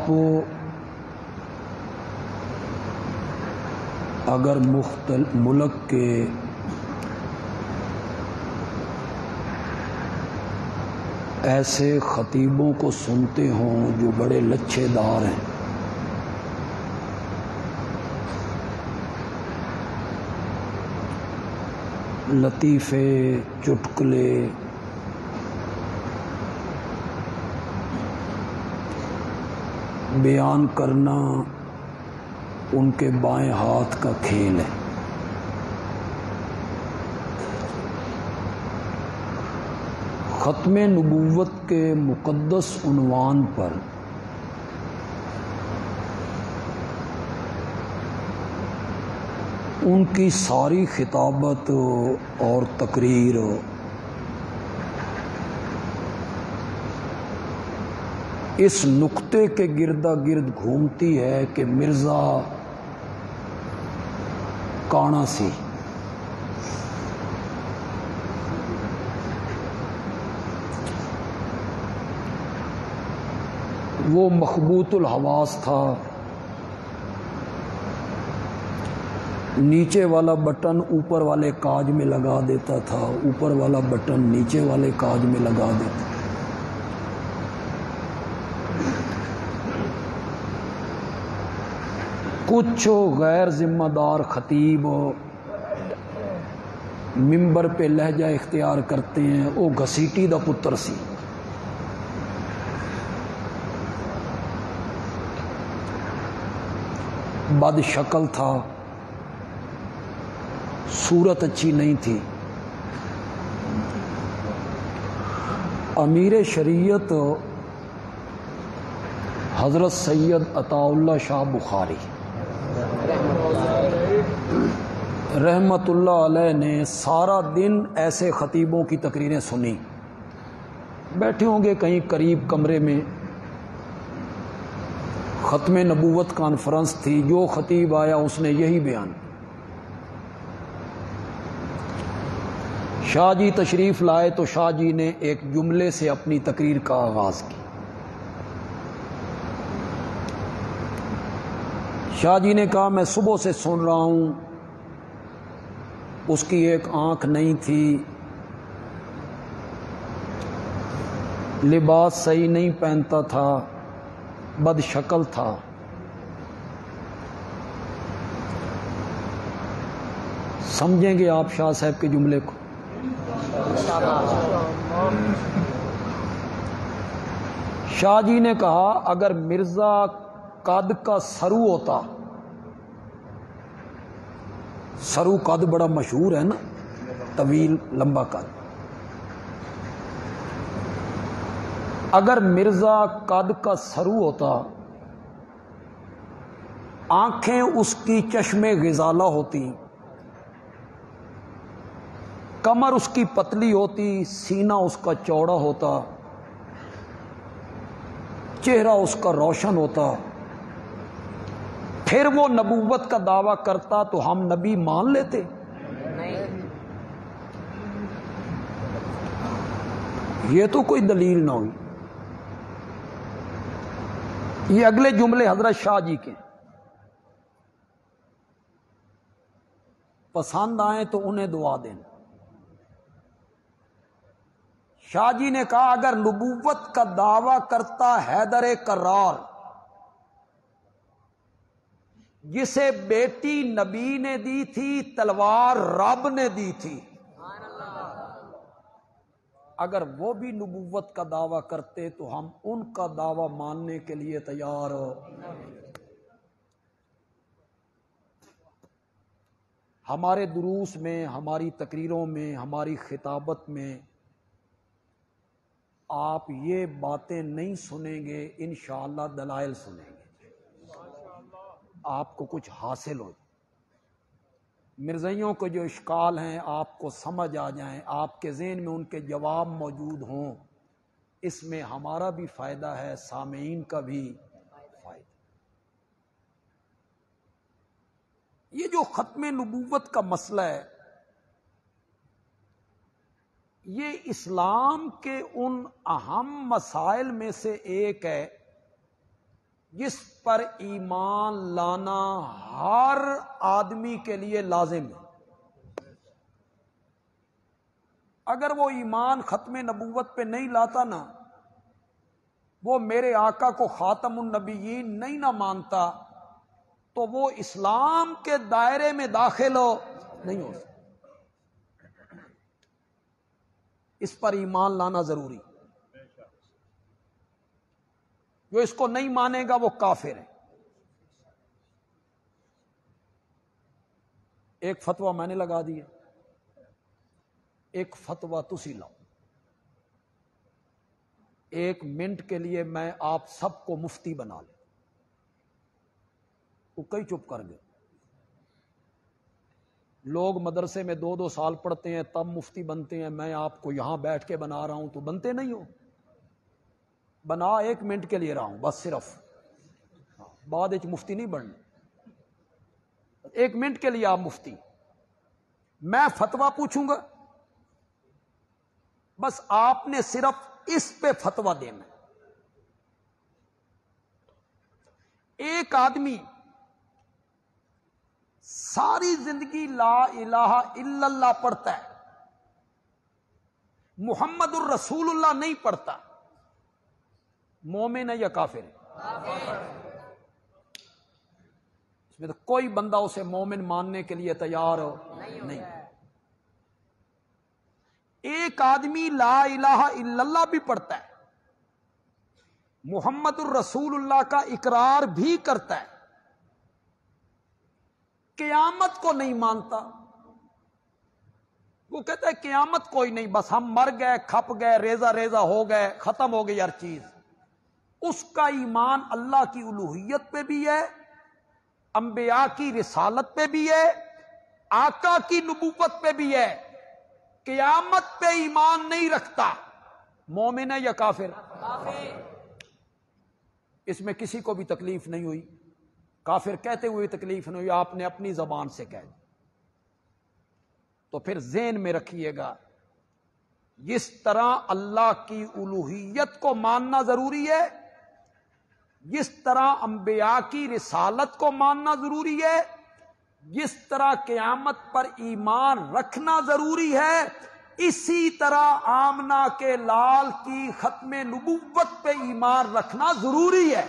آپ اگر مختلف ملک کے ایسے خطیبوں کو سنتے ہوں جو بڑے لچھے دار ہیں، لطیفے چٹکلے بیان کرنا ان کے بائیں ہاتھ کا کھیل ہے، ختم نبوت کے مقدس عنوان پر ان کی ساری خطابت اور تقریر اس نقطے کے گردا گرد گھومتی ہے کہ مرزا کانا سی وہ مخبوط الحواس تھا، نیچے والا بٹن اوپر والے کاج میں لگا دیتا تھا، اوپر والا بٹن نیچے والے کاج میں لگا دیتا تھا۔ کچھ غیر ذمہ دار خطیب ممبر پہ لہجہ اختیار کرتے ہیں، وہ گھسیٹی دا پتر سی، بد شکل تھا، صورت اچھی نہیں تھی۔ امیر شریعت حضرت سید عطا اللہ شاہ بخاری رحمت اللہ علیہ نے سارا دن ایسے خطیبوں کی تقریریں سنی، بیٹھے ہوں گے کہیں قریب کمرے میں، ختم نبوت کانفرنس تھی، جو خطیب آیا اس نے یہی بیان۔ شاہ جی تشریف لائے تو شاہ جی نے ایک جملے سے اپنی تقریر کا آغاز کی۔ شاہ جی نے کہا میں صبح سے سن رہا ہوں، اس کی ایک آنکھ نہیں تھی، لباس صحیح نہیں پہنتا تھا، بد شکل تھا، سمجھیں گے آپ شاہ صاحب کے جملے کو؟ شاہ جی نے کہا اگر مرزا قد کا سرو ہوتا، سرو قد بڑا مشہور ہے نا، طویل لمبا قد، اگر مرزا قد کا سرو ہوتا، آنکھیں اس کی چشم غزالہ ہوتی، کمر اس کی پتلی ہوتی، سینہ اس کا چوڑا ہوتا، چہرہ اس کا روشن ہوتا، پھر وہ نبوت کا دعویٰ کرتا تو ہم نبی مان لیتے؟ یہ تو کوئی دلیل نہ ہوئی۔ یہ اگلے جملے حضرت شاہ جی کے، پسند آئیں تو انہیں دعا دینا۔ شاہ جی نے کہا اگر نبوت کا دعویٰ کرتا حیدر کرار، جسے بیٹی نبی نے دی تھی، تلوار رب نے دی تھی، اگر وہ بھی نبوت کا دعویٰ کرتے تو ہم ان کا دعویٰ ماننے کے لیے تیار ہو۔ ہمارے دروس میں، ہماری تقریروں میں، ہماری خطابت میں آپ یہ باتیں نہیں سنیں گے، انشاءاللہ دلائل سنیں گے، آپ کو کچھ حاصل ہو، مرزائیوں کو جو اشکال ہیں آپ کو سمجھ آ جائیں، آپ کے ذہن میں ان کے جواب موجود ہوں، اس میں ہمارا بھی فائدہ ہے، سامعین کا بھی فائدہ۔ یہ جو ختم نبوت کا مسئلہ ہے، یہ اسلام کے ان اہم مسائل میں سے ایک ہے جس پر ایمان لانا ہر آدمی کے لیے لازم ہے. اگر وہ ایمان ختم نبوت پہ نہیں لاتا نا، وہ میرے آقا کو خاتم النبیین نہیں نہ مانتا، تو وہ اسلام کے دائرے میں داخل نہیں ہو سکتا. اس پر ایمان لانا ضروری. جو اس کو نہیں مانے گا وہ کافر ہے. ایک فتویٰ میں نے لگا دیا، ایک فتویٰ تسی لاؤ. 1 منٹ کے لیے میں آپ سب کو مفتی بنا لیں. وہ کئی چپ کر گئے. لوگ مدرسے میں 2 سال پڑھتے ہیں تب مفتی بنتے ہیں. میں آپ کو یہاں بیٹھ کے بنا رہا ہوں تو بنتے نہیں ہو. بنا 1 منٹ کے لیے رہا ہوں بس، صرف بعد ایک مفتی نہیں بننا. 1 منٹ کے لیے آپ مفتی. میں فتویٰ پوچھوں گا، بس آپ نے صرف اس پہ فتویٰ دینا. ایک آدمی ساری زندگی لا الہ الا اللہ پڑھتا ہے، محمد الرسول اللہ نہیں پڑھتا، مومن ہے یا کافر ہے؟ اس میں تو کوئی بندہ اسے مومن ماننے کے لیے تیار نہیں. ایک آدمی لا الہ الا اللہ بھی پڑھتا ہے، محمد الرسول اللہ کا اقرار بھی کرتا ہے، قیامت کو نہیں مانتا. وہ کہتا ہے قیامت کوئی نہیں، بس ہم مر گئے، کھپ گئے، ریزہ ریزہ ہو گئے، ختم ہو گئی ہر چیز. اس کا ایمان اللہ کی الوہیت پہ بھی ہے، انبیاء کی رسالت پہ بھی ہے، آقا کی نبوت پہ بھی ہے. قیامت پہ ایمان نہیں رکھتا، مومن ہے یا کافر؟ اس میں کسی کو بھی تکلیف نہیں ہوئی، کافر کہتے ہوئے تکلیف نہیں ہوئی، آپ نے اپنی زبان سے کہہ دی. تو پھر ذہن میں رکھیے گا، جس طرح اللہ کی الوہیت کو ماننا ضروری ہے، جس طرح انبیاء کی رسالت کو ماننا ضروری ہے، جس طرح قیامت پر ایمان رکھنا ضروری ہے، اسی طرح آمنہ کے لال کی ختم نبوت پہ ایمان رکھنا ضروری ہے.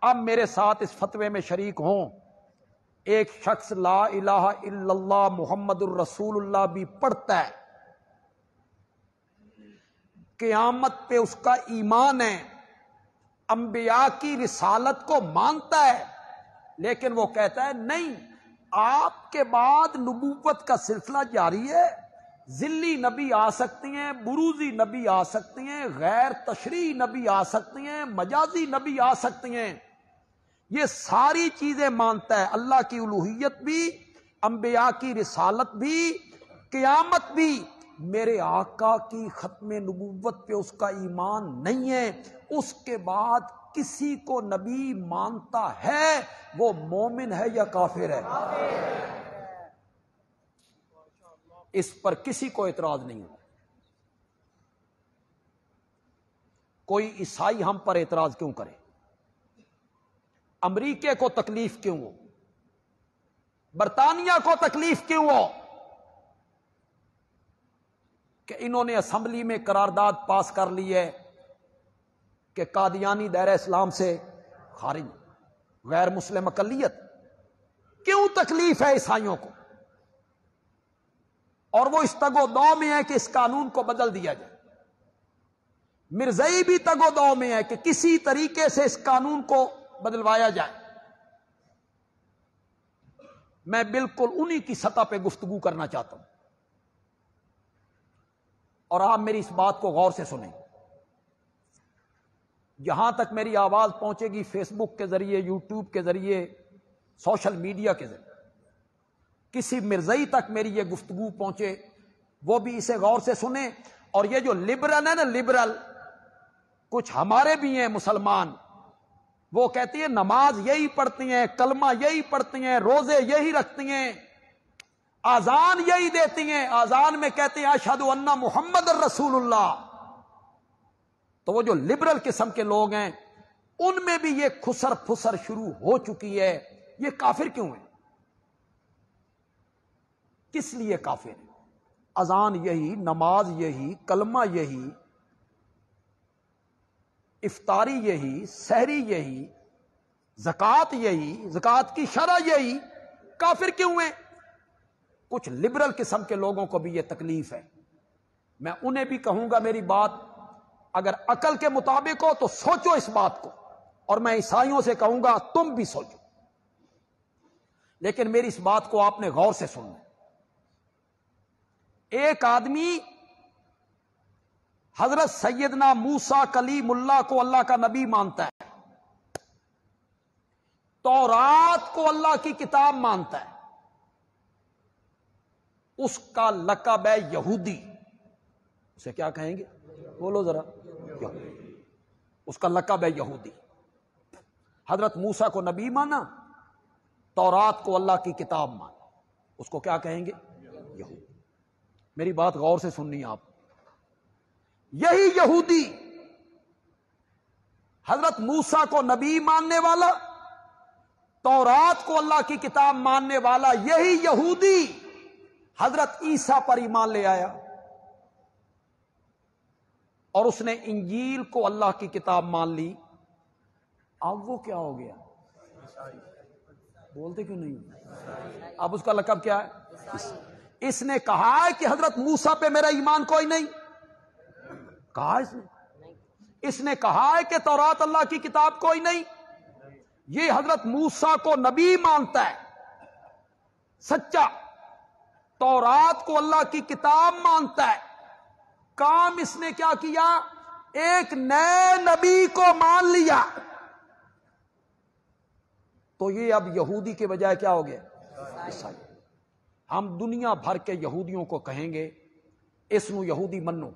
اب میرے ساتھ اس فتوے میں شریک ہوں. ایک شخص لا الہ الا اللہ محمد الرسول اللہ بھی پڑھتا ہے، قیامت پہ اس کا ایمان ہے، انبیاء کی رسالت کو مانتا ہے، لیکن وہ کہتا ہے نہیں، آپ کے بعد نبوت کا سلسلہ جاری ہے، ذلی نبی آ سکتی ہیں، بروزی نبی آ سکتی ہیں، غیر تشریعی نبی آ سکتی ہیں، مجازی نبی آ سکتی ہیں. یہ ساری چیزیں مانتا ہے، اللہ کی الوہیت بھی، انبیاء کی رسالت بھی، قیامت بھی. میرے آقا کی ختم نبوت پہ اس کا ایمان نہیں ہے. اس کے بعد کسی کو نبی مانتا ہے، وہ مومن ہے یا کافر ہے؟ اس پر کسی کو اعتراض نہیں ہو. کوئی عیسائی ہم پر اعتراض کیوں کرے؟ امریکہ کو تکلیف کیوں ہو؟ برطانیہ کو تکلیف کیوں ہو کہ انہوں نے اسمبلی میں قرارداد پاس کر لی ہے کہ قادیانی دائرہ اسلام سے خارج، غیر مسلم اقلیت؟ کیوں تکلیف ہے عیسائیوں کو؟ اور وہ اس تگ و دو میں ہے کہ اس قانون کو بدل دیا جائے. مرزائی بھی تگ و دو میں ہے کہ کسی طریقے سے اس قانون کو بدلوایا جائے. میں بالکل انہی کی سطح پہ گفتگو کرنا چاہتا ہوں، اور آپ میری اس بات کو غور سے سنیں. جہاں تک میری آواز پہنچے گی، فیس بک کے ذریعے، یوٹیوب کے ذریعے، سوشل میڈیا کے ذریعے، کسی مرزائی تک میری یہ گفتگو پہنچے، وہ بھی اسے غور سے سنیں. اور یہ جو لبرل ہے نا، لبرل کچھ ہمارے بھی ہیں مسلمان، وہ کہتی ہیں نماز یہی پڑھتی ہیں، کلمہ یہی پڑھتی ہیں، روزے یہی رکھتی ہیں، آذان یہی دیتی ہیں، آذان میں کہتے ہیں اشہد ان محمد الرسول اللہ. تو وہ جو لبرل قسم کے لوگ ہیں ان میں بھی یہ خسر پھسر شروع ہو چکی ہے. یہ کافر کیوں ہیں؟ کس لیے کافر ہیں؟ اذان یہی، نماز یہی، کلمہ یہی، افطاری یہی، سحری یہی، زکوٰۃ یہی، زکوٰۃ کی شرع یہی، کافر کیوں ہیں؟ کچھ لبرل قسم کے لوگوں کو بھی یہ تکلیف ہے. میں انہیں بھی کہوں گا میری بات اگر عقل کے مطابق ہو تو سوچو اس بات کو، اور میں عیسائیوں سے کہوں گا تم بھی سوچو، لیکن میری اس بات کو آپ نے غور سے سننا. ایک آدمی حضرت سیدنا موسیٰ کلیم اللہ کو اللہ کا نبی مانتا ہے، تورات کو اللہ کی کتاب مانتا ہے، اس کا لقب ہے یہودی. اسے کیا کہیں گے؟ بولو ذرا. اس کا لقب ہے یہودی. حضرت موسیٰ کو نبی مانا، تورات کو اللہ کی کتاب مانا، اس کو کیا کہیں گے؟ یہودی. میری بات غور سے سننی آپ. یہی یہودی حضرت موسیٰ کو نبی ماننے والا، تورات کو اللہ کی کتاب ماننے والا، یہی یہودی حضرت عیسیٰ پر ایمان لے آیا، اور اس نے انجیل کو اللہ کی کتاب مان لی. اب وہ کیا ہو گیا؟ بولتے کیوں نہیں؟ اب اس کا لقب کیا ہے؟ اس نے کہا ہے کہ حضرت موسیٰ پہ میرا ایمان کوئی نہیں. کہا اس نے کہا ہے کہ تورات اللہ کی کتاب کوئی نہیں. یہ حضرت موسیٰ کو نبی مانتا ہے سچا، تورات کو اللہ کی کتاب مانتا ہے. کام اس نے کیا کیا؟ ایک نئے نبی کو مان لیا. تو یہ اب یہودی کے بجائے کیا ہو گیا؟ عیسائی. ہم دنیا بھر کے یہودیوں کو کہیں گے اس نو یہودی منو.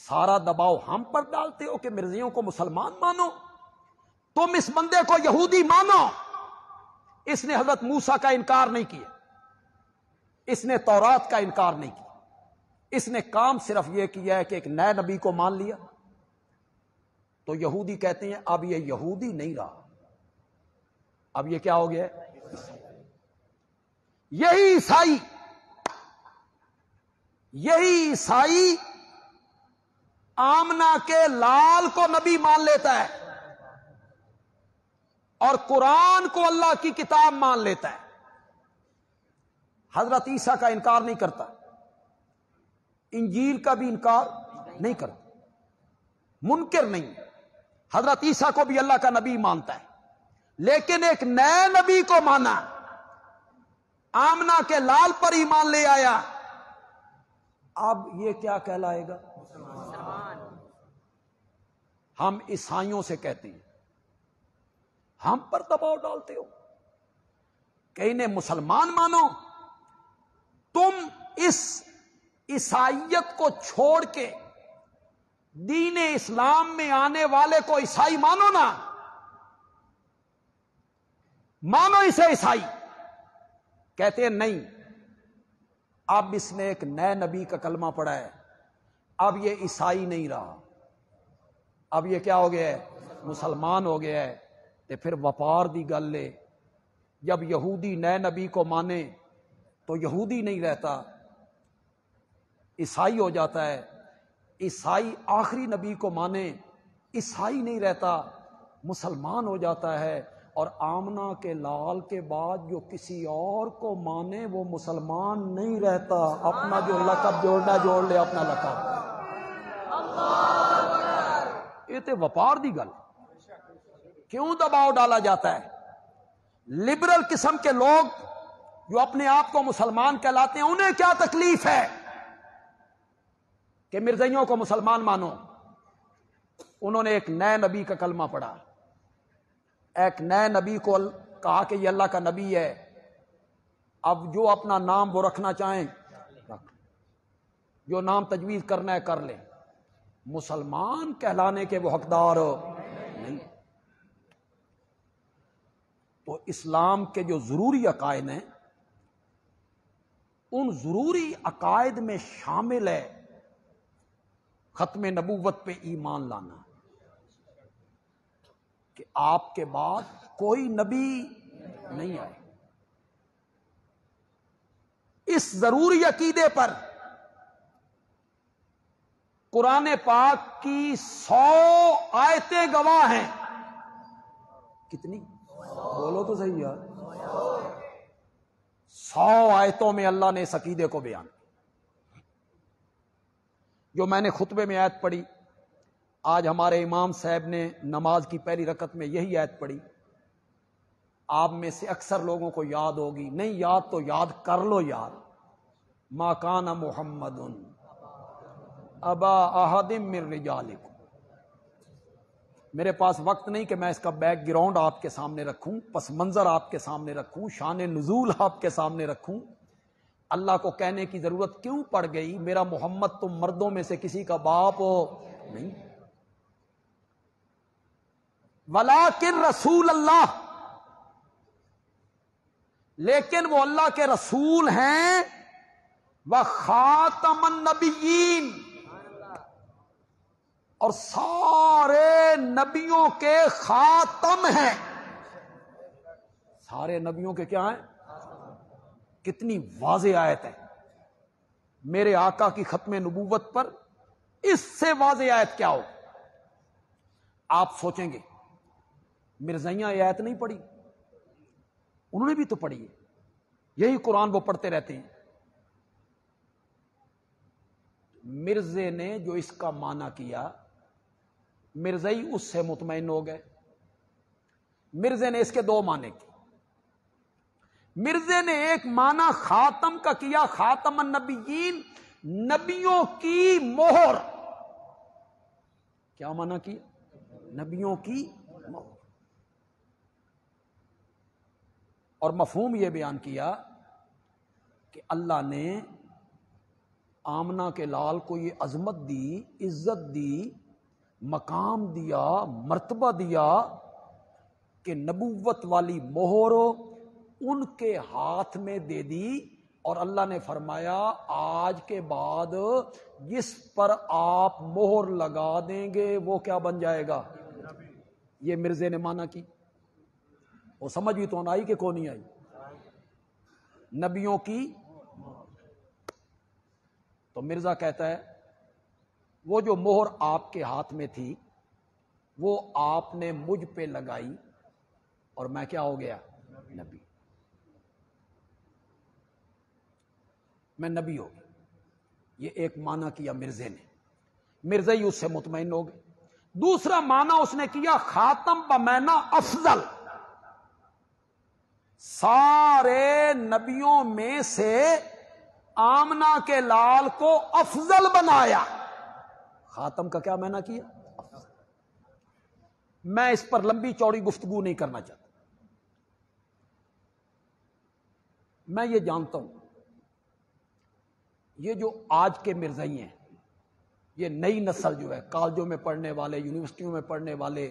سارا دباؤ ہم پر ڈالتے ہو کہ مرزیوں کو مسلمان مانو، تم اس بندے کو یہودی مانو. اس نے حضرت موسیٰ کا انکار نہیں کیا، اس نے تورات کا انکار نہیں کیا، اس نے کام صرف یہ کیا ہے کہ ایک نئے نبی کو مان لیا. تو یہودی کہتے ہیں اب یہ یہودی نہیں رہا، اب یہ کیا ہو گیا؟ یہی عیسائی آمنہ کے لال کو نبی مان لیتا ہے اور قرآن کو اللہ کی کتاب مان لیتا ہے. حضرت عیسیٰ کا انکار نہیں کرتا، انجیل کا بھی انکار نہیں کرتا، منکر نہیں. حضرت عیسیٰ کو بھی اللہ کا نبی مانتا ہے، لیکن ایک نئے نبی کو مانا، آمنہ کے لال پر ایمان لے آیا. اب یہ کیا کہلائے گا؟ ہم عیسائیوں سے کہتے ہیں ہم پر دباؤ ڈالتے ہو کہ انہیں مسلمان مانو. تم اس عیسائیت کو چھوڑ کے دین اسلام میں آنے والے کو عیسائی مانو نا، مانو اسے عیسائی. کہتے ہیں نہیں، اب اس نے ایک نئے نبی کا کلمہ پڑھا ہے، اب یہ عیسائی نہیں رہا، اب یہ کیا ہو گیا ہے؟ مسلمان ہو گیا ہے. تو پھر وپار دی گل لے، جب یہودی نئے نبی کو مانے تو یہودی نہیں رہتا، عیسائی ہو جاتا ہے. عیسائی آخری نبی کو مانے، عیسائی نہیں رہتا، مسلمان ہو جاتا ہے. اور آمنہ کے لال کے بعد جو کسی اور کو مانے وہ مسلمان نہیں رہتا. اپنا جو لقب جوڑنا جوڑ لے، اپنا لقب. یہ تے وپار دی گل. کیوں دباؤ ڈالا جاتا ہے؟ لبرل قسم کے لوگ جو اپنے آپ کو مسلمان کہلاتے ہیں، انہیں کیا تکلیف ہے کہ مرزائیوں کو مسلمان مانو؟ انہوں نے ایک نئے نبی کا کلمہ پڑھا، ایک نئے نبی کو کہا کہ یہ اللہ کا نبی ہے. اب جو اپنا نام وہ رکھنا چاہیں رکھ، جو نام تجویز کرنا ہے کر لیں، مسلمان کہلانے کے وہ حقدار نہیں. تو اسلام کے جو ضروری عقائد ہیں، ان ضروری عقائد میں شامل ہے ختم نبوت پہ ایمان لانا کہ آپ کے بعد کوئی نبی نہیں آئے. اس ضروری عقیدے پر قرآن پاک کی 100 آیتیں گواہ ہیں. کتنی؟ بولو تو صحیح یار. 100 آیتوں میں اللہ نے اس عقیدے کو بیان کیا. جو میں نے خطبے میں آیت پڑھی، آج ہمارے امام صاحب نے نماز کی پہلی رکعت میں یہی آیت پڑھی. آپ میں سے اکثر لوگوں کو یاد ہوگی، نہیں یاد تو یاد کر لو یار. ما کان محمد ابا احد من رجالکم. میرے پاس وقت نہیں کہ میں اس کا بیک گراؤنڈ آپ کے سامنے رکھوں، پس منظر آپ کے سامنے رکھوں، شان نزول آپ کے سامنے رکھوں. اللہ کو کہنے کی ضرورت کیوں پڑ گئی میرا محمد تم مردوں میں سے کسی کا باپ ہو نہیں. ولیکن رسول اللہ، لیکن وہ اللہ کے رسول ہیں. وخاتم النبیین، اور سارے نبیوں کے خاتم ہیں. سارے نبیوں کے کیا ہیں؟ کتنی واضح آیت ہے میرے آقا کی ختم نبوت پر. اس سے واضح آیت کیا ہو؟ آپ سوچیں گے مرزائیاں یہ آیت نہیں پڑھی؟ انہوں نے بھی تو پڑھی ہے. یہی قرآن وہ پڑھتے رہتے ہیں. مرزے نے جو اس کا معنی کیا، مرزائی اس سے مطمئن ہو گئے. مرزے نے اس کے 2 معنی کیے. مرزے نے ایک معنی خاتم کا کیا، خاتم النبیین، نبیوں کی مہر. کیا معنی کیا؟ نبیوں کی مہر. اور مفہوم یہ بیان کیا کہ اللہ نے آمنہ کے لال کو یہ عظمت دی، عزت دی، مقام دیا، مرتبہ دیا کہ نبوت والی مہر ان کے ہاتھ میں دے دی. اور اللہ نے فرمایا آج کے بعد جس پر آپ مہر لگا دیں گے وہ کیا بن جائے گا؟ یہ مرزے نے مانا کی. وہ سمجھ بھی تو نہ آئی کہ کون نہیں آئی؟ نبیوں کی. تو مرزا کہتا ہے وہ جو مہر آپ کے ہاتھ میں تھی وہ آپ نے مجھ پہ لگائی اور میں کیا ہو گیا؟ نبی. میں نبی ہو گیا. یہ ایک معنی کیا مرزے نے. مرزا ہی اس سے مطمئن ہو گئے. دوسرا معنی اس نے کیا خاتم بمعنی افضل. سارے نبیوں میں سے آمنہ کے لال کو افضل بنایا. خاتم کا کیا معنی کیا؟ افضل. میں اس پر لمبی چوڑی گفتگو نہیں کرنا چاہتا. میں یہ جانتا ہوں یہ جو آج کے مرزائی ہیں، یہ نئی نسل جو ہے، کالجوں میں پڑھنے والے، یونیورسٹیوں میں پڑھنے والے،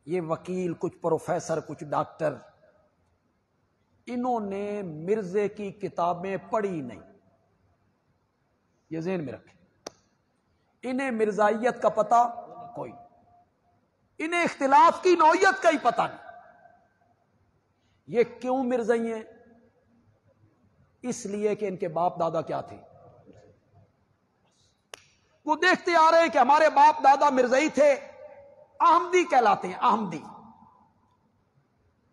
یہ وکیل، کچھ پروفیسر، کچھ ڈاکٹر، انہوں نے مرزے کی کتابیں پڑھی نہیں. یہ ذہن میں رکھیں. انہیں مرزائیت کا پتہ کوئی نہیں. انہیں اختلاف کی نوعیت کا ہی پتہ نہیں. یہ کیوں مرزائی ہیں؟ اس لیے کہ ان کے باپ دادا کیا تھے؟ وہ دیکھتے آ رہے ہیں کہ ہمارے باپ دادا مرزائی تھے، احمدی کہلاتے ہیں، احمدی،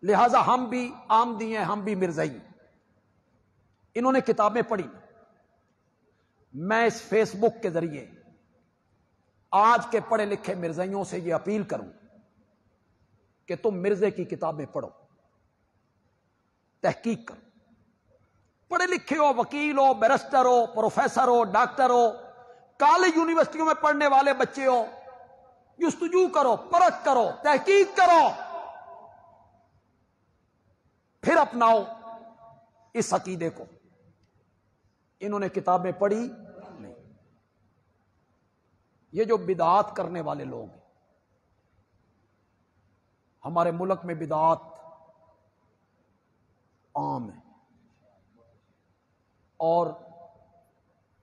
لہذا ہم بھی احمدی ہیں، ہم بھی مرزائی. انہوں نے کتابیں پڑھی. میں اس فیس بک کے ذریعے آج کے پڑھے لکھے مرزائیوں سے یہ اپیل کروں کہ تم مرزے کی کتابیں پڑھو، تحقیق کرو. پڑھے لکھے ہو، وکیل ہو، بیرسٹر ہو، پروفیسر ہو، ڈاکٹر ہو، کالج یونیورسٹیوں میں پڑھنے والے بچے ہو، جستجو کرو، پرکھ کرو، تحقیق کرو، پھر اپناؤ اس عقیدے کو. انہوں نے کتابیں پڑھی نہیں. یہ جو بدعات کرنے والے لوگ ہیں، ہمارے ملک میں بدعات عام ہے، اور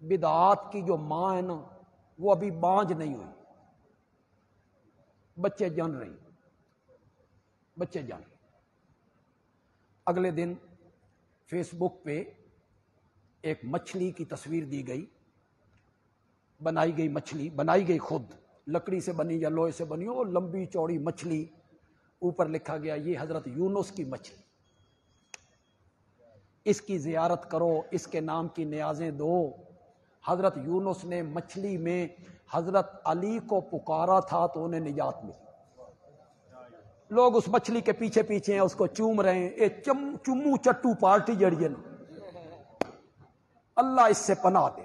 بدعات کی جو ماں ہے نا وہ ابھی بانج نہیں ہوئی، بچے جن رہے، بچے جن رہے۔ اگلے دن فیس بک پہ ایک مچھلی کی تصویر دی گئی، بنائی گئی مچھلی، بنائی گئی خود، لکڑی سے بنی یا لوہے سے بنی ہو، لمبی چوڑی مچھلی، اوپر لکھا گیا یہ حضرت یونس کی مچھلی، اس کی زیارت کرو، اس کے نام کی نیازیں دو۔ حضرت یونس نے مچھلی میں حضرت علی کو پکارا تھا تو انہیں نجات ملی۔ لوگ اس مچھلی کے پیچھے پیچھے ہیں، اس کو چوم رہے ہیں، اے چمو چٹو پارٹی جڑی ہے، اللہ اس سے پناہ دے،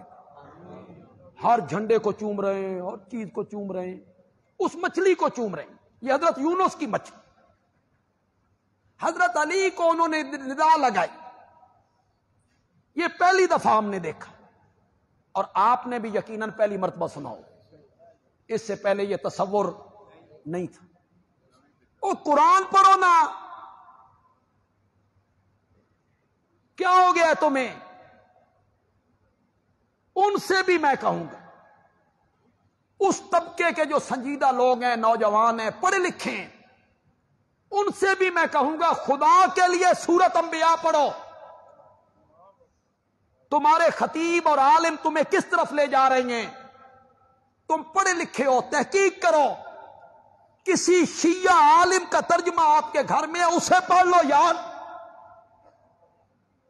ہر جھنڈے کو چوم رہے ہیں، ہر چیز کو چوم رہے ہیں، اس مچھلی کو چوم رہے ہیں۔ یہ حضرت یونس کی مچھلی، حضرت علی کو انہوں نے ندا لگائی، یہ پہلی دفعہ ہم نے دیکھا، اور آپ نے بھی یقیناً پہلی مرتبہ سنا ہو، اس سے پہلے یہ تصور نہیں تھا۔ وہ قرآن پڑھو نا، کیا ہو گیا تمہیں؟ ان سے بھی میں کہوں گا، اس طبقے کے جو سنجیدہ لوگ ہیں، نوجوان ہیں، پڑھے لکھے ہیں، ان سے بھی میں کہوں گا خدا کے لیے سورت انبیاء پڑھو۔ تمہارے خطیب اور عالم تمہیں کس طرف لے جا رہے ہیں؟ تم پڑھے لکھے ہو، تحقیق کرو، کسی شیعہ عالم کا ترجمہ آپ کے گھر میں ہے، اسے پڑھ لو یار۔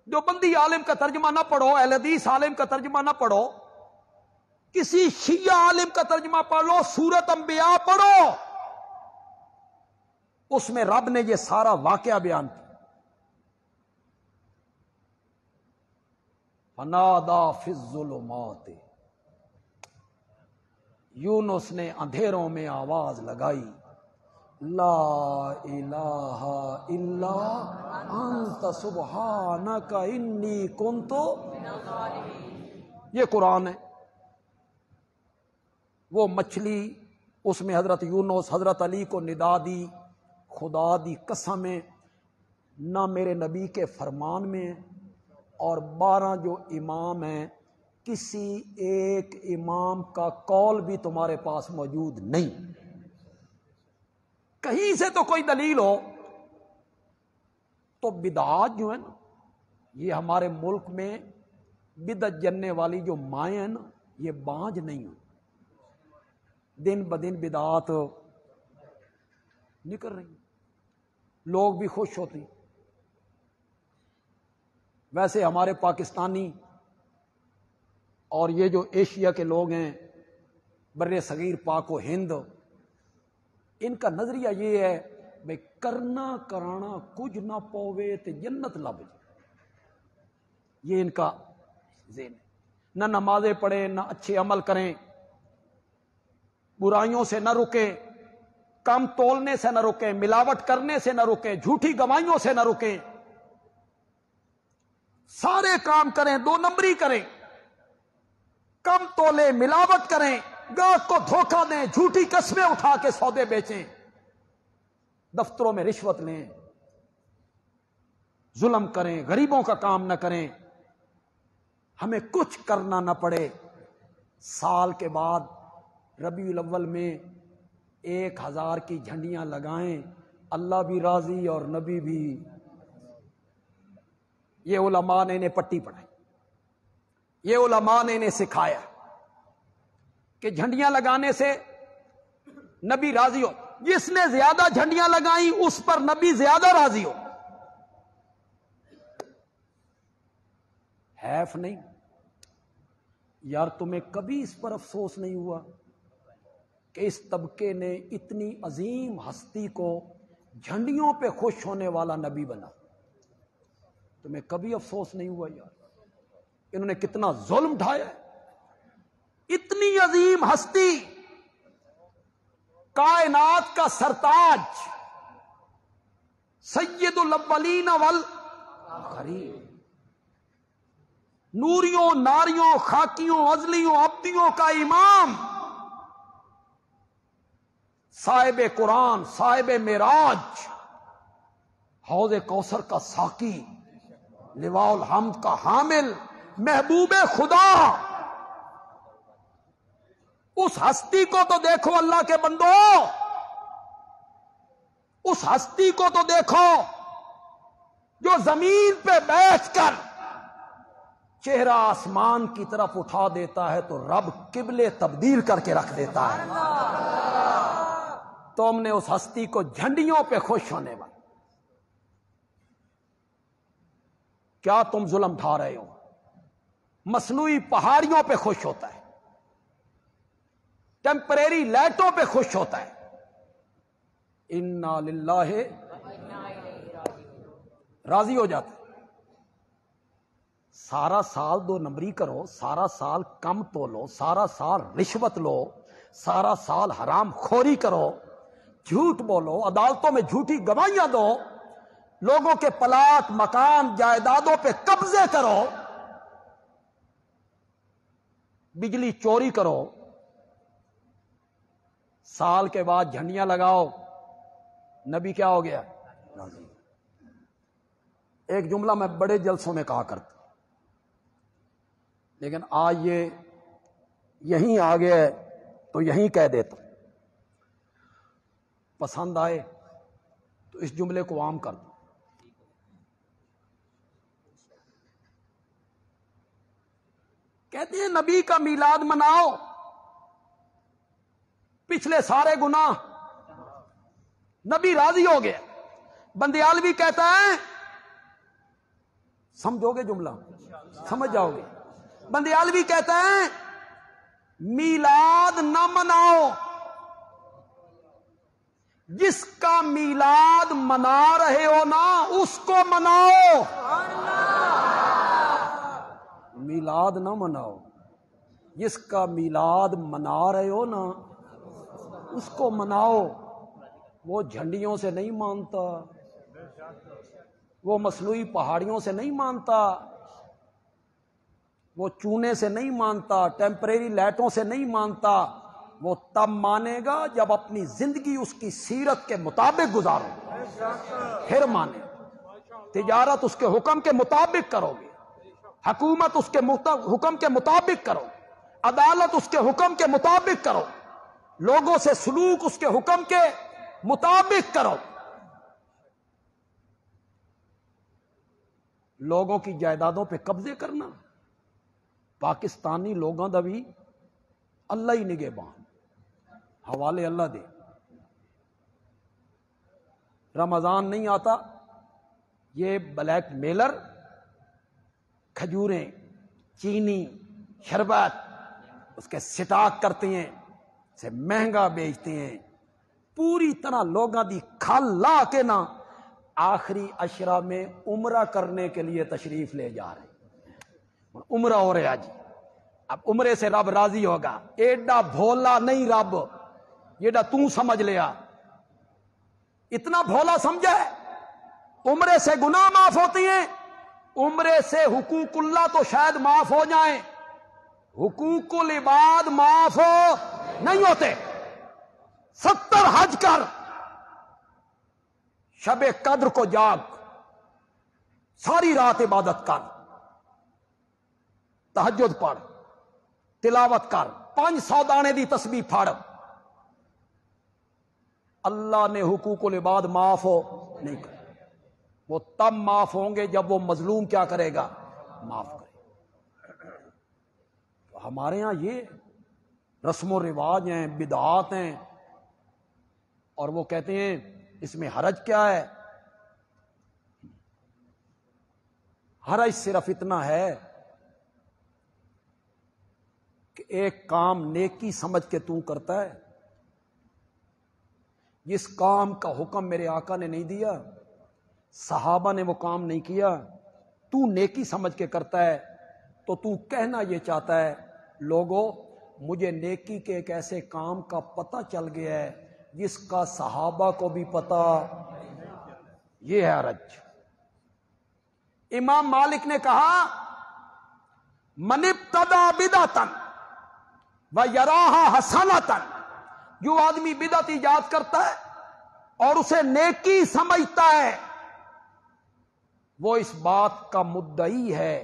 جو بندی عالم کا ترجمہ نہ پڑھو، اہل حدیث عالم کا ترجمہ نہ پڑھو، کسی شیعہ عالم کا ترجمہ پڑھ لو، سورت انبیاء پڑھو، اس میں رب نے یہ سارا واقعہ بیان کیا۔ فنادا فی الظلمات، یونس نے اندھیروں میں آواز لگائی، لا الہ الا انت سبحانک انی کنت من الظالمین۔ یہ قرآن ہے۔ وہ مچھلی، اس میں حضرت یونس حضرت علی کو ندا دی، خدا دی قسم ہے، نہ میرے نبی کے فرمان میں ہے، اور 12 جو امام ہیں، کسی ایک امام کا قول بھی تمہارے پاس موجود نہیں۔ کہیں سے تو کوئی دلیل ہو تو بدعات جو ہے نا، یہ ہمارے ملک میں بدعت جننے والی جو مائیں ہیں نا، یہ بانج نہیں ہو، دن بدن بدعات نکل رہی ہیں، لوگ بھی خوش ہوتے ہیں۔ ویسے ہمارے پاکستانی اور یہ جو ایشیا کے لوگ ہیں، بر صغیر پاک و ہند، ان کا نظریہ یہ ہے بھئی کرنا کرانا کچھ نہ پوے تے جنت لب جائے، یہ ان کا ذہن ہے۔ نہ نمازیں پڑھیں، نہ اچھے عمل کریں، برائیوں سے نہ رکیں، کم تولنے سے نہ رکیں، ملاوٹ کرنے سے نہ رکیں، جھوٹی گواہیوں سے نہ رکیں، سارے کام کریں، 2 نمبری کریں، کم تولے، ملاوٹ کریں، گاہک کو دھوکہ دیں، جھوٹی قسمیں اٹھا کے سودے بیچیں، دفتروں میں رشوت لیں، ظلم کریں، غریبوں کا کام نہ کریں، ہمیں کچھ کرنا نہ پڑے، سال کے بعد ربیع الاول میں 1000 کی جھنڈیاں لگائیں، اللہ بھی راضی اور نبی بھی۔ یہ علماء نے انہیں پٹی پڑھائی، یہ علماء نے انہیں سکھایا کہ جھنڈیاں لگانے سے نبی راضی ہو، جس نے زیادہ جھنڈیاں لگائیں اس پر نبی زیادہ راضی ہو۔ حیف نہیں یار، تمہیں کبھی اس پر افسوس نہیں ہوا کہ اس طبقے نے اتنی عظیم ہستی کو جھنڈیوں پہ خوش ہونے والا نبی بنا؟ تمہیں کبھی افسوس نہیں ہوا یار؟ انہوں نے کتنا ظلم ڈھایا ہے، اتنی عظیم ہستی، کائنات کا سرتاج، سید الاولین والآخرین، نوریوں ناریوں خاکیوں ازلیوں ابدیوں کا امام، صاحب قرآن، صاحب معراج، حوض کوثر کا ساقی، لواء الحمد کا حامل، محبوب خدا، اس ہستی کو تو دیکھو اللہ کے بندو، اس ہستی کو تو دیکھو جو زمین پہ بیٹھ کر چہرہ آسمان کی طرف اٹھا دیتا ہے تو رب قبلے تبدیل کر کے رکھ دیتا ہے۔ تم نے اس ہستی کو جھنڈیوں پہ خوش ہونے والا، کیا تم ظلم ڈھا رہے ہو؟ مصنوعی پہاڑیوں پہ خوش ہوتا ہے، ٹیمپریری لائٹوں پہ خوش ہوتا ہے۔ انا للہ، راضی ہو جاتا ہے۔ سارا سال 2 نمبری کرو، سارا سال کم تولو، سارا سال رشوت لو، سارا سال حرام خوری کرو، جھوٹ بولو، عدالتوں میں جھوٹی گواہیاں دو، لوگوں کے پلاٹ مکان جائیدادوں پہ قبضے کرو، بجلی چوری کرو، سال کے بعد جھنڈیاں لگاؤ، نبی کیا ہو گیا؟ ایک جملہ میں بڑے جلسوں میں کہا کرتا، لیکن آج یہ یہیں آ گیا ہے تو یہیں کہہ دیتا ہوں، پسند آئے تو اس جملے کو عام کر دو۔ کہتے ہیں نبی کا میلاد مناؤ، پچھلے سارے گناہ، نبی راضی ہو گیا۔ بندیالوی کہتا ہے، سمجھو گے جملہ، سمجھ جاؤ گے۔ بندیالوی کہتا ہے میلاد نہ مناؤ، جس کا میلاد منا رہے ہو نا اس کو مناؤ۔ میلاد نہ مناؤ، جس کا میلاد منا رہے ہو نا اس کو مناؤ۔ وہ جھنڈیوں سے نہیں مانتا، وہ مصنوعی پہاڑیوں سے نہیں مانتا، وہ چونے سے نہیں مانتا، ٹیمپریری لائٹوں سے نہیں مانتا۔ وہ تب مانے گا جب اپنی زندگی اس کی سیرت کے مطابق گزارو، پھر مانے۔ تجارت اس کے حکم کے مطابق کرو گے، حکومت اس کے حکم کے مطابق کرو، عدالت اس کے حکم کے مطابق کرو، لوگوں سے سلوک اس کے حکم کے مطابق کرو۔ لوگوں کی جائیدادوں پہ قبضے کرنا، پاکستانی لوگوں دا بھی اللہ ہی نگہبان، حوالے اللہ دے۔ رمضان نہیں آتا، یہ بلیک میلر کھجوریں، چینی، شربت اس کے سٹاک کرتے ہیں، اسے مہنگا بیچتے ہیں، پوری طرح لوگاں دی کھل لا کے نا آخری عشرہ میں عمرہ کرنے کے لیے تشریف لے جا رہے ہیں۔ عمرہ ہو رہا جی، اب عمرے سے رب راضی ہوگا۔ ایڈا بھولا نہیں رب، ایڈا تو سمجھ لیا، اتنا بھولا سمجھا ہے؟ عمرے سے گناہ معاف ہوتی ہیں، عمرے سے حقوق اللہ تو شاید معاف ہو جائیں، حقوق العباد معاف ہو نہیں ہوتے۔ 70 حج کر، شب قدر کو جاگ، ساری رات عبادت کر، تہجد پڑھ، تلاوت کر، 500 دانے دی تسبیح پھڑ، اللہ نے حقوق العباد معاف ہو نہیں کرے۔ وہ تب معاف ہوں گے جب وہ مظلوم کیا کرے گا؟ معاف کرے۔ تو ہمارے ہاں یہ رسم و رواج ہیں، بدعات ہیں، اور وہ کہتے ہیں اس میں حرج کیا ہے؟ حرج صرف اتنا ہے کہ ایک کام نیکی سمجھ کے تو کرتا ہے، جس کام کا حکم میرے آقا نے نہیں دیا، صحابہ نے وہ کام نہیں کیا، تو نیکی سمجھ کے کرتا ہے، تو تو کہنا یہ چاہتا ہے لوگوں مجھے نیکی کے ایک ایسے کام کا پتہ چل گیا ہے جس کا صحابہ کو بھی پتہ، یہ ہے حرج۔ امام مالک نے کہا من ابتدع بدعۃ ویراھا حسنۃ، جو آدمی بدعت ایجاد کرتا ہے اور اسے نیکی سمجھتا ہے، وہ اس بات کا مدعی ہے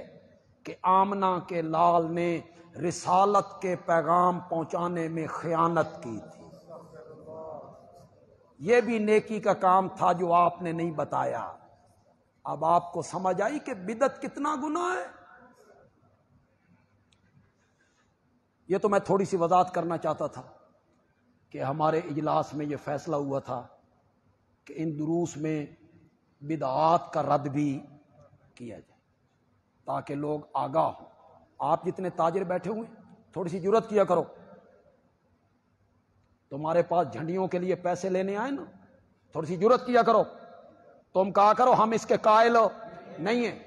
کہ آمنہ کے لال نے رسالت کے پیغام پہنچانے میں خیانت کی تھی. یہ بھی نیکی کا کام تھا جو آپ نے نہیں بتایا. اب آپ کو سمجھ آئی کہ بدعت کتنا گناہ ہے. یہ تو میں تھوڑی سی وضاحت کرنا چاہتا تھا کہ ہمارے اجلاس میں یہ فیصلہ ہوا تھا کہ ان دروس میں بدعات کا رد بھی کیا جائے تاکہ لوگ آگاہ ہوں. آپ جتنے تاجر بیٹھے ہوئے تھوڑی سی جرات کیا کرو. تمہارے پاس جھنڈیوں کے لیے پیسے لینے آئے نا, تھوڑی سی جرات کیا کرو. تم کہا کرو ہم اس کے قائل نہیں ہیں,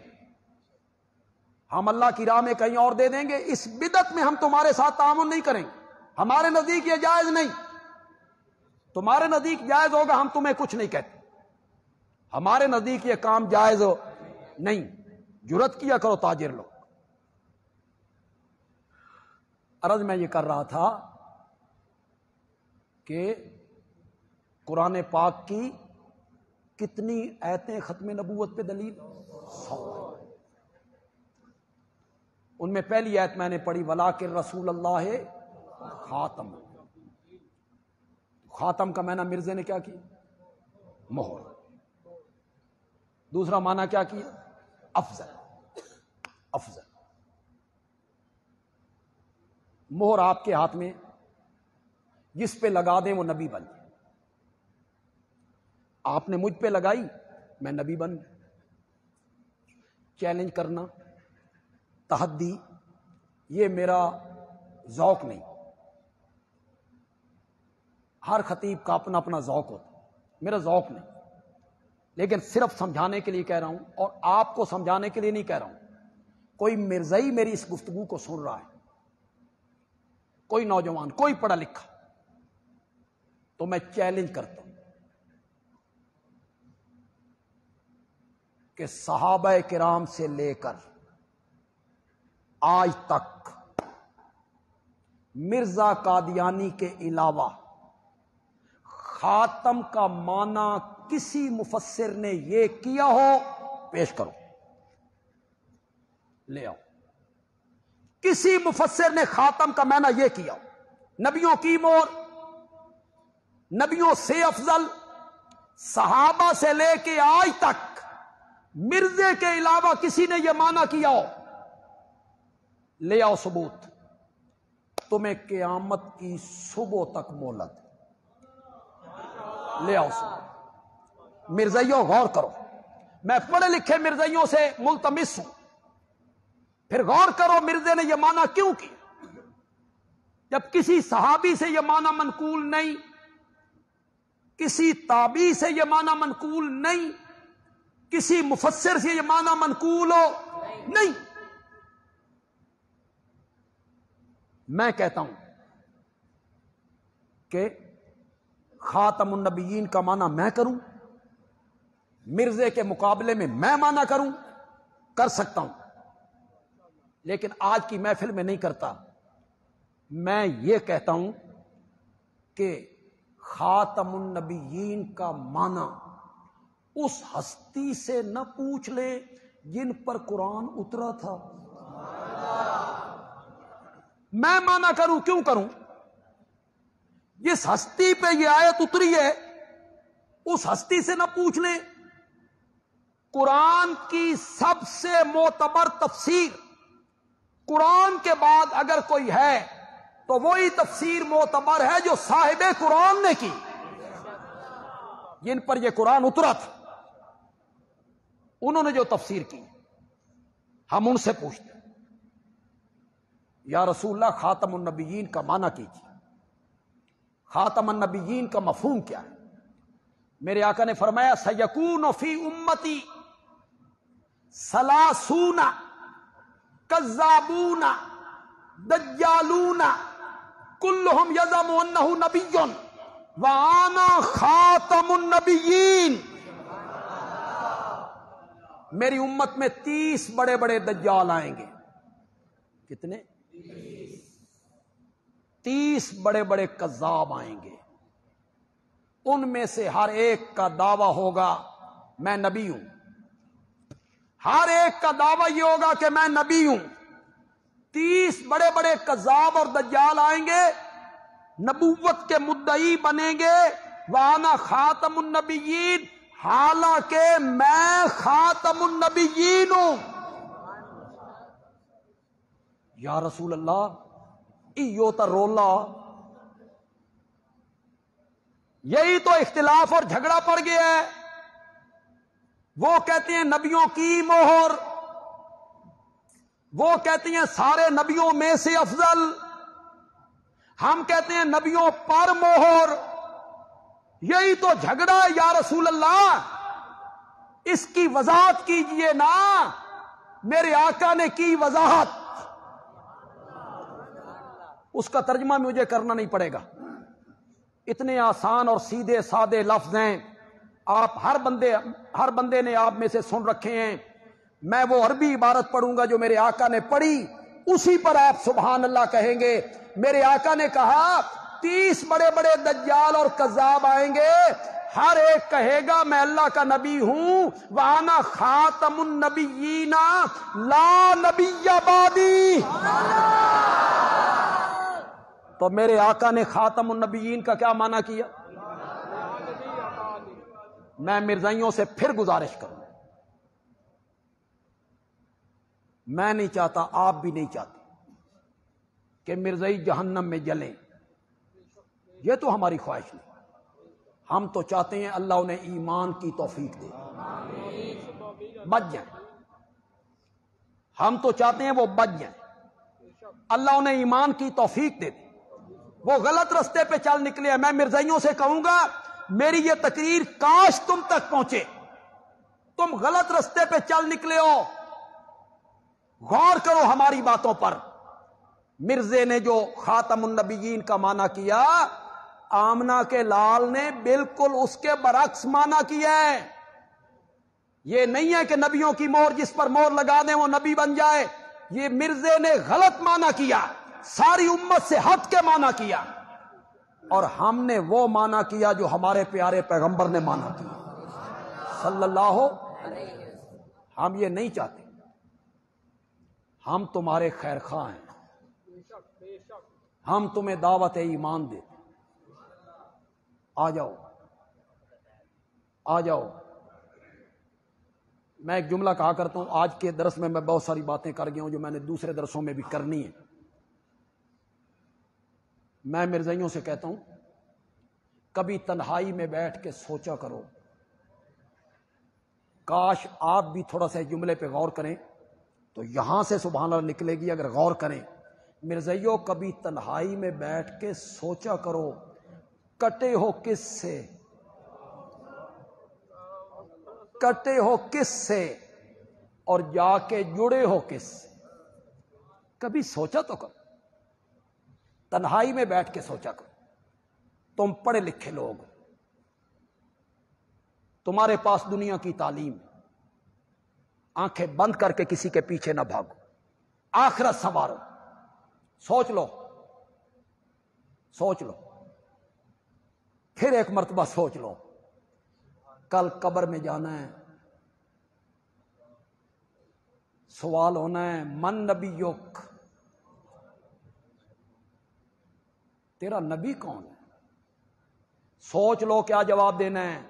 ہم اللہ کی راہ میں کہیں اور دے دیں گے. اس بدعت میں ہم تمہارے ساتھ تعاون نہیں کریں گے. ہمارے نزدیک یہ جائز نہیں. تمہارے نزدیک جائز ہوگا, ہم تمہیں کچھ نہیں کہتے. ہمارے نزدیک یہ کام جائز نہیں. جرات کیا کرو تاجر لوگ. عرض میں یہ کر رہا تھا کہ قرآن پاک کی کتنی آیتیں ختم نبوت پہ دلیل؟ 100. ان میں پہلی آیت میں نے پڑھی وَلَٰكِن رسول اللہ خاتم. خاتم کا معنی مرزے نے کیا کیا؟ مہر. دوسرا معنی کیا کیا؟ افضل. افضل مہر آپ کے ہاتھ میں, جس پہ لگا دیں وہ نبی بن جائے. آپ نے مجھ پہ لگائی, میں نبی بن گیا. چیلنج کرنا, تحدی, یہ میرا ذوق نہیں. ہر خطیب کا اپنا اپنا ذوق ہوتا, میرا ذوق نہیں. لیکن صرف سمجھانے کے لیے کہہ رہا ہوں, اور آپ کو سمجھانے کے لیے نہیں کہہ رہا ہوں. کوئی مرزائی میری اس گفتگو کو سن رہا ہے, کوئی نوجوان, کوئی پڑھا لکھا, تو میں چیلنج کرتا ہوں کہ صحابہ کرام سے لے کر آج تک مرزا قادیانی کے علاوہ خاتم کا معنی کسی مفسر نے یہ کیا ہو, پیش کرو, لے آؤ. کسی مفسر نے خاتم کا معنی یہ کیا ہو. نبیوں کی مہر, نبیوں سے افضل, صحابہ سے لے کے آج تک مرزے کے علاوہ کسی نے یہ معنی کیا ہو, لے آؤ ثبوت. تمہیں قیامت کی صبح تک مہلت. لے آؤ ثبوت. مرزائیوں غور کرو, میں پڑھے لکھے مرزائیوں سے ملتمس ہوں, پھر غور کرو مرزے نے یہ معنی کیوں کیا, جب کسی صحابی سے یہ معنی منقول نہیں, کسی تابعی سے یہ معنی منقول نہیں, کسی مفسر سے یہ معنی منقول ہو نہیں. میں کہتا ہوں کہ خاتم النبیین کا معنی میں کروں, مرزے کے مقابلے میں میں معنی کروں, کر سکتا ہوں, لیکن آج کی محفل میں نہیں کرتا. میں یہ کہتا ہوں کہ خاتم النبیین کا معنی اس ہستی سے نہ پوچھ لے جن پر قرآن اترا تھا. میں معنی کروں, کیوں کروں؟ جس ہستی پہ یہ آیت اتری ہے اس ہستی سے نہ پوچھ لیں. قرآن کی سب سے معتبر تفسیر قرآن کے بعد اگر کوئی ہے تو وہی تفسیر معتبر ہے جو صاحب قرآن نے کی, جن پر یہ قرآن اترا تھا, انہوں نے جو تفسیر کی. ہم ان سے پوچھتے ہیں یا رسول اللہ خاتم النبیین کا معنی کیجیے, خاتم النبیین کا مفہوم کیا ہے؟ میرے آقا نے فرمایا سیکون فی امتی ثلاثون کذابون دجالون کلہم یزعم انہ نبی وانا خاتم النبیین. میری امت میں 30 بڑے بڑے دجال آئیں گے. کتنے؟ 30 بڑے بڑے کذاب آئیں گے. ان میں سے ہر ایک کا دعویٰ ہوگا میں نبی ہوں, ہر ایک کا دعویٰ یہ ہوگا کہ میں نبی ہوں, 30 بڑے بڑے کذاب اور دجال آئیں گے، نبوت کے مدعی بنیں گے، وانا خاتم النبیین، حالانکہ میں خاتم النبیین ہوں۔ یا رسول اللہ ایو تا رولا، یہی تو اختلاف اور جھگڑا پڑ گیا ہے۔ وہ کہتے ہیں نبیوں کی مہر، وہ کہتے ہیں سارے نبیوں میں سے افضل، ہم کہتے ہیں نبیوں پر مہر۔ یہی تو جھگڑا ہے یا رسول اللہ، اس کی وضاحت کیجئے نا۔ میرے آقا نے کی وضاحت، اس کا ترجمہ مجھے کرنا نہیں پڑے گا، اتنے آسان اور سیدھے سادے لفظ ہیں، آپ ہر بندے نے آپ میں سے سن رکھے ہیں۔ میں وہ عربی عبارت پڑھوں گا جو میرے آقا نے پڑھی، اسی پر آپ سبحان اللہ کہیں گے۔ میرے آقا نے کہا 30 بڑے بڑے دجال اور کذاب آئیں گے، ہر ایک کہے گا میں اللہ کا نبی ہوں، وانا خاتم النبیین لا نبی بعدی۔ تو میرے آقا نے خاتم النبیین کا کیا معنی کیا؟ میں مرزائیوں سے پھر گزارش کروں، میں نہیں چاہتا، آپ بھی نہیں چاہتے کہ مرزائی جہنم میں جلیں، یہ تو ہماری خواہش نہیں۔ ہم تو چاہتے ہیں اللہ انہیں ایمان کی توفیق دے، بچ جائیں۔ ہم تو چاہتے ہیں وہ بچ جائیں، اللہ انہیں ایمان کی توفیق دے دے۔ وہ غلط رستے پہ چل نکلے ہیں۔ میں مرزائیوں سے کہوں گا میری یہ تقریر کاش تم تک پہنچے، تم غلط رستے پہ چل نکلے ہو، غور کرو ہماری باتوں پر۔ مرزے نے جو خاتم النبیین کا معنی کیا، آمنہ کے لال نے بالکل اس کے برعکس معنی کیا ہے۔ یہ نہیں ہے کہ نبیوں کی مہر جس پر مہر لگا دیں وہ نبی بن جائے، یہ مرزے نے غلط معنی کیا، ساری امت سے ہٹ کے معنی کیا، اور ہم نے وہ معنی کیا جو ہمارے پیارے پیغمبر نے معنی کیا صلی اللہ علیہ وسلم۔ ہم یہ نہیں چاہتے، ہم تمہارے خیر خواہ ہیں، ہم تمہیں دعوت ایمان دیتے، آ جاؤ آ جاؤ۔ میں ایک جملہ کہا کرتا ہوں، آج کے درس میں بہت ساری باتیں کر گیا ہوں جو میں نے دوسرے درسوں میں بھی کرنی ہے۔ میں مرزائیوں سے کہتا ہوں کبھی تنہائی میں بیٹھ کے سوچا کرو، کاش آپ بھی تھوڑا سا جملے پہ غور کریں تو یہاں سے سبحان اللہ نکلے گی اگر غور کریں۔ مرزائیوں کبھی تنہائی میں بیٹھ کے سوچا کرو، کٹے ہو کس سے، کٹے ہو کس سے، اور جا کے جڑے ہو کس سے۔ کبھی سوچا تو کرو، تنہائی میں بیٹھ کے سوچا کرو۔ تم پڑھے لکھے لوگ، تمہارے پاس دنیا کی تعلیم، آنکھیں بند کر کے کسی کے پیچھے نہ بھاگو، آخرت سنوارو، سوچ لو سوچ لو، پھر ایک مرتبہ سوچ لو، کل قبر میں جانا ہے، سوال ہونا ہے من نبیک، تیرا نبی کون ہے؟ سوچ لو کیا جواب دینا ہے۔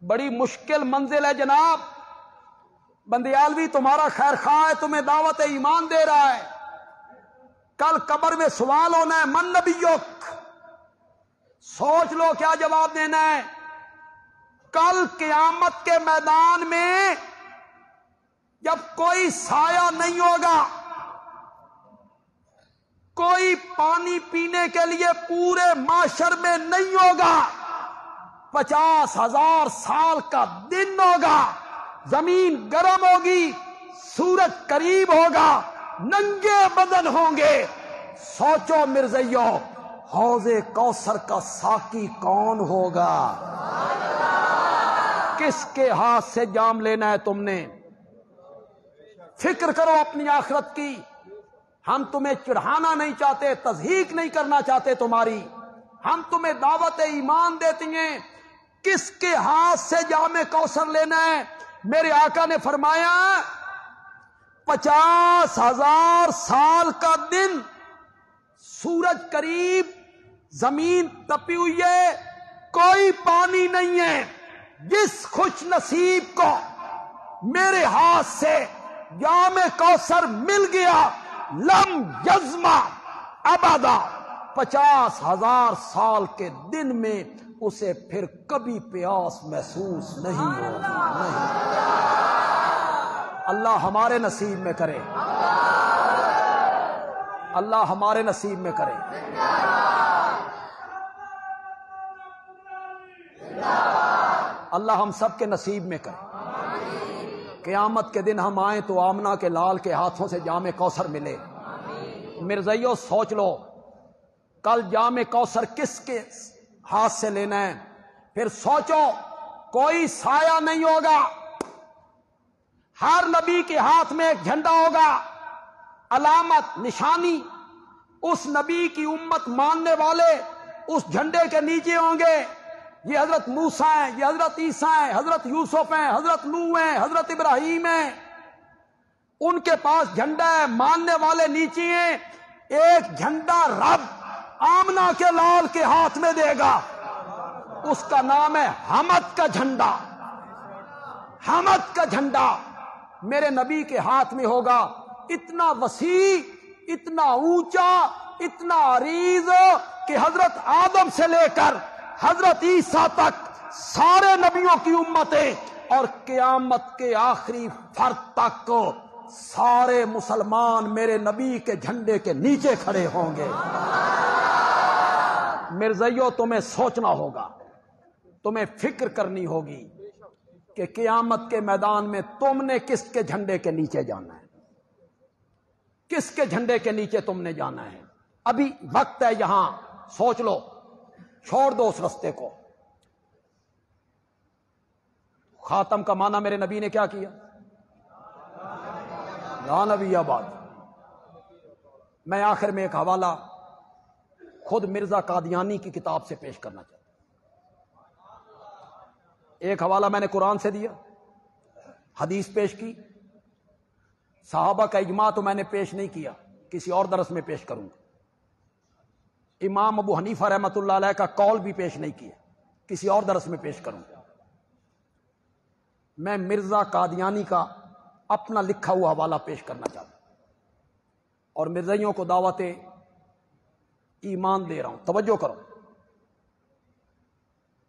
بڑی مشکل منزل ہے جناب، بندیالوی تمہارا خیر خواہ ہے، تمہیں دعوت ایمان دے رہا ہے، کل قبر میں سوال ہونا ہے من نبیک، سوچ لو کیا جواب دینا ہے۔ کل قیامت کے میدان میں جب کوئی سایہ نہیں ہوگا، کوئی پانی پینے کے لیے پورے معاشر میں نہیں ہوگا، 50,000 سال کا دن ہوگا، زمین گرم ہوگی، سورج قریب ہوگا، ننگے بدن ہوں گے۔ سوچو مرزائیوں، حوض کوثر کا ساقی کون ہوگا؟ کس کے ہاتھ سے جام لینا ہے تم نے؟ فکر کرو اپنی آخرت کی۔ ہم تمہیں چڑھانا نہیں چاہتے، تضحیق نہیں کرنا چاہتے تمہاری، ہم تمہیں دعوت ایمان دیتی ہیں۔ کس کے ہاتھ سے جام کوثر لینا ہے؟ میرے آقا نے فرمایا 50,000 سال کا دن، سورج قریب، زمین تپی ہوئی ہے، کوئی پانی نہیں ہے۔ جس خوش نصیب کو میرے ہاتھ سے جام کوثر مل گیا، لم یظما ابدا، 50,000 سال کے دن میں اسے پھر کبھی پیاس محسوس نہیں ہوگی۔ اللہ ہمارے نصیب میں کرے، اللہ ہمارے نصیب میں کرے۔ اللہ ہم سب کے نصیب میں کرے۔ قیامت کے دن ہم آئیں تو آمنہ کے لال کے ہاتھوں سے جام کوثر ملے۔ مرزائیو سوچ لو، کل جام کوثر کس کے ہاتھ سے لینا ہے؟ پھر سوچو، کوئی سایہ نہیں ہوگا، ہر نبی کے ہاتھ میں ایک جھنڈا ہوگا، علامت، نشانی۔ اس نبی کی امت ماننے والے اس جھنڈے کے نیچے ہوں گے۔ یہ حضرت موسیٰ ہیں، یہ حضرت عیسیٰ ہیں، حضرت یوسف ہیں، حضرت نوح ہیں، حضرت ابراہیم ہیں۔ ان کے پاس جھنڈا ہے، ماننے والے نیچے ہیں۔ ایک جھنڈا رب آمنہ کے لال کے ہاتھ میں دے گا، اس کا نام ہے حمد کا جھنڈا۔ حمد کا جھنڈا میرے نبی کے ہاتھ میں ہوگا، اتنا وسیع، اتنا اونچا، اتنا عریض کہ حضرت آدم سے لے کر حضرت عیسیٰ تک سارے نبیوں کی امتیں اور قیامت کے آخری فرد تک سارے مسلمان میرے نبی کے جھنڈے کے نیچے کھڑے ہوں گے۔ مرزائیو تمہیں سوچنا ہوگا، تمہیں فکر کرنی ہوگی کہ قیامت کے میدان میں تم نے کس کے جھنڈے کے نیچے جانا ہے، کس کے جھنڈے کے نیچے تم نے جانا ہے۔ ابھی وقت ہے، یہاں سوچ لو، چھوڑ دو اس رستے کو۔ خاتم کا معنی میرے نبی نے کیا کیا؟ لا نبی آباد۔ میں آخر میں ایک حوالہ خود مرزا قادیانی کی کتاب سے پیش کرنا چاہتا ہوں۔ ایک حوالہ میں نے قرآن سے دیا، حدیث پیش کی، صحابہ کا اجماع تو میں نے پیش نہیں کیا، کسی اور درس میں پیش کروں گا۔ امام ابو حنیفہ رحمۃ اللہ علیہ کا قول بھی پیش نہیں کیا، کسی اور درس میں پیش کروں گا۔ میں مرزا قادیانی کا اپنا لکھا ہوا حوالہ پیش کرنا چاہتا ہوں، اور مرزائیوں کو دعوت ایمان دے رہا ہوں۔ توجہ کرو،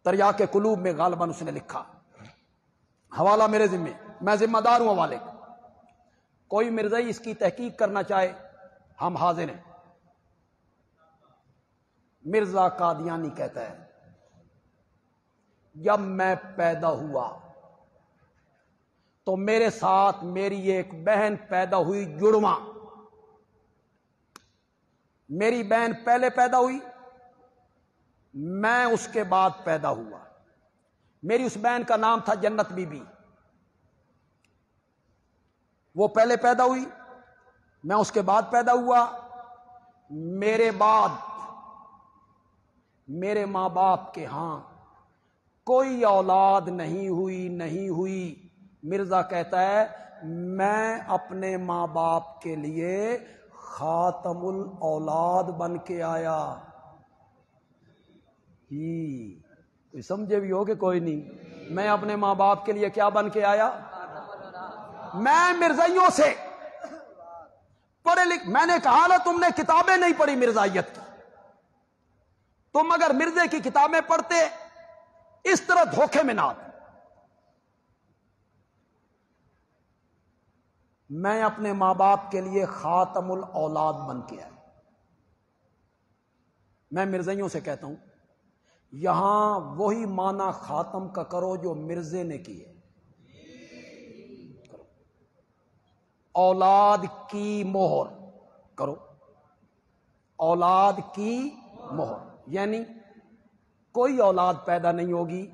تریاق قلوب میں غالباً اس نے لکھا، حوالہ میرے ذمہ، میں ذمہ دار ہوں حوالے کا۔ کوئی مرزائی اس کی تحقیق کرنا چاہے، ہم حاضر ہیں۔ مرزا قادیانی کہتا ہے، جب میں پیدا ہوا تو میرے ساتھ میری ایک بہن پیدا ہوئی، جڑواں۔ میری بہن پہلے پیدا ہوئی، میں اس کے بعد پیدا ہوا۔ میری اس بہن کا نام تھا جنت بی بی۔ وہ پہلے پیدا ہوئی، میں اس کے بعد پیدا ہوا۔ میرے بعد میرے ماں باپ کے ہاں کوئی اولاد نہیں ہوئی۔ مرزا کہتا ہے، میں اپنے ماں باپ کے لیے خاتم الاولاد بن کے آیا۔ کوئی سمجھے بھی ہو کہ کوئی نہیں؟ میں اپنے ماں باپ کے لیے کیا بن کے آیا؟ میں مرزائیوں سے پڑھے لکھ، میں نے کہا نا تم نے کتابیں نہیں پڑھی مرزائیت کی، تم اگر مرزے کی کتابیں پڑھتے اس طرح دھوکے میں نہ آتے۔ میں اپنے ماں باپ کے لیے خاتم الاولاد بن کے آیا۔ میں مرزائیوں سے کہتا ہوں، یہاں وہی معنی خاتم کا کرو جو مرزے نے کی ہے۔ اولاد کی مہر کرو، اولاد کی مہر، یعنی کوئی اولاد پیدا نہیں ہوگی،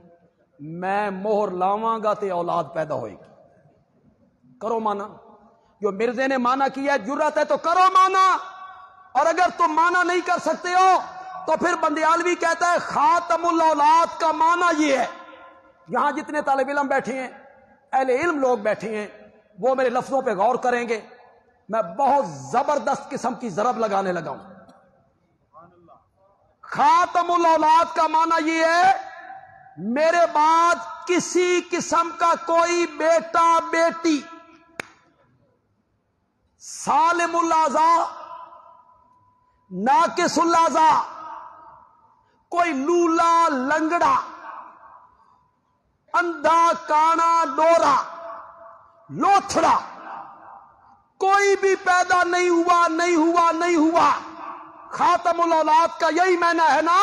میں مہر لاواں گا تو اولاد پیدا ہوئے گی۔ کرو مانا جو مرزے نے مانا کیا ہے، جرات ہے تو کرو مانا، اور اگر تم مانا نہیں کر سکتے ہو تو پھر بندیالوی کہتا ہے خاتم الاولاد کا مانا یہ ہے۔ یہاں جتنے طالب علم بیٹھے ہیں، اہل علم لوگ بیٹھے ہیں، وہ میرے لفظوں پہ غور کریں گے، میں بہت زبردست قسم کی ضرب لگانے لگا ہوں۔ خاتم الاولاد کا معنی یہ ہے میرے بعد کسی قسم کا کوئی بیٹا بیٹی سالم الاعضاء ناقص الاعضاء، کوئی لولا لنگڑا اندھا کانا ڈورا لوتھڑا کوئی بھی پیدا نہیں ہوا نہیں ہوا نہیں ہوا۔ خاتم الاولاد کا یہی معنی ہے نا،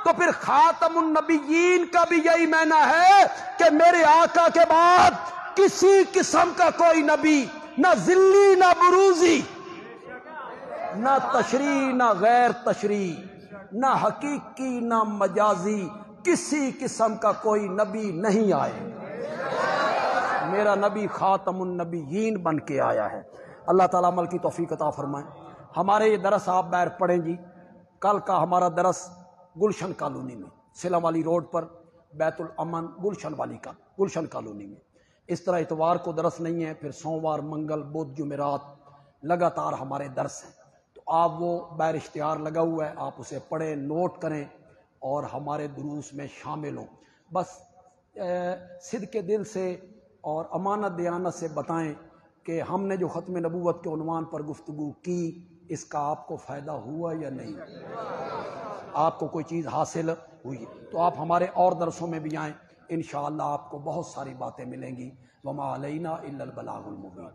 تو پھر خاتم النبیین کا بھی یہی معنی ہے کہ میرے آقا کے بعد کسی قسم کا کوئی نبی، نہ ذلی نہ بروزی، نہ تشریح نہ غیر تشریح، نہ حقیقی نہ مجازی، کسی قسم کا کوئی نبی نہیں آئے۔ میرا نبی خاتم النبیین بن کے آیا ہے۔ اللہ تعالیٰ عمل کی توفیق عطا فرمائے۔ ہمارے یہ درس آپ باہر پڑھیں جی۔ کل کا ہمارا درس گلشن کالونی میں، سلم والی روڈ پر بیت الامن گلشن کالونی میں۔ اس طرح اتوار کو درس نہیں ہے، پھر سوموار منگل بدھ جمعرات لگاتار ہمارے درس ہیں، تو آپ وہ باہر اشتہار لگا ہوا ہے، آپ اسے پڑھیں، نوٹ کریں اور ہمارے دروس میں شامل ہوں۔ بس صدق دل سے اور امانت دیانت سے بتائیں کہ ہم نے جو ختم نبوت کے عنوان پر گفتگو کی، اس کا آپ کو فائدہ ہوا یا نہیں؟ آپ کو کوئی چیز حاصل ہوئی تو آپ ہمارے اور درسوں میں بھی آئیں، انشاءاللہ آپ کو بہت ساری باتیں ملیں گی۔ وما علینا الا البلاغ المبین۔